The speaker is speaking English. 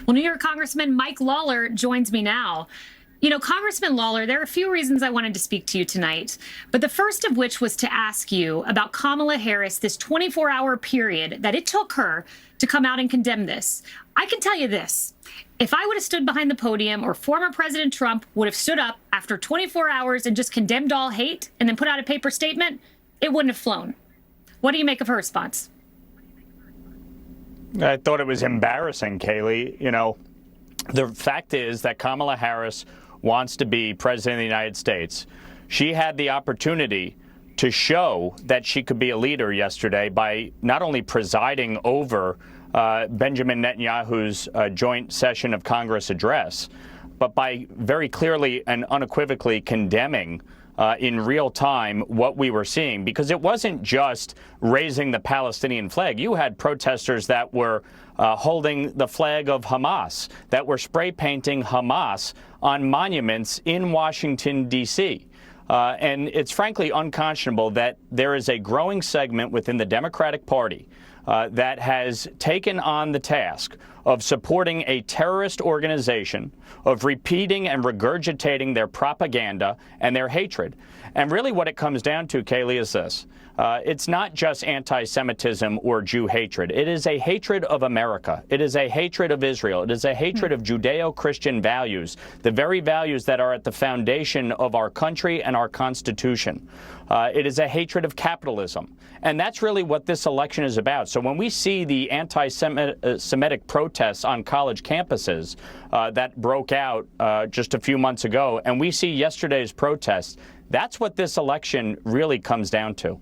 Well, New York Congressman Mike Lawler joins me now. You know, Congressman Lawler, there are a few reasons I wanted to speak to you tonight, but the first of which was to ask you about Kamala Harris, this 24-hour period that it took her to come out and condemn this. I can tell you this. If I would have stood behind the podium, or former President Trump would have stood up after 24 hours and just condemned all hate and then put out a paper statement, it wouldn't have flown. What do you make of her response? I thought it was embarrassing, Kayleigh. You know, the fact is that Kamala Harris wants to be president of the United States. She had the opportunity to show that she could be a leader yesterday by not only presiding over Benjamin Netanyahu's joint session of Congress address, but by very clearly and unequivocally condemning in real time what we were seeing, because it wasn't just raising the Palestinian flag. You had protesters that were holding the flag of Hamas, that were spray painting Hamas on monuments in Washington, D.C. And it's frankly unconscionable that there is a growing segment within the Democratic Party that has taken on the task of supporting a terrorist organization, of repeating and regurgitating their propaganda and their hatred. And really what it comes down to, Kayleigh, is this. It's not just anti-Semitism or Jew hatred. It is a hatred of America. It is a hatred of Israel. It is a hatred of Judeo-Christian values, the very values that are at the foundation of our country and our Constitution. It is a hatred of capitalism. And that's really what this election is about. So when we see the anti-Semitic protests on college campuses that broke out just a few months ago, and we see yesterday's protests, that's what this election really comes down to.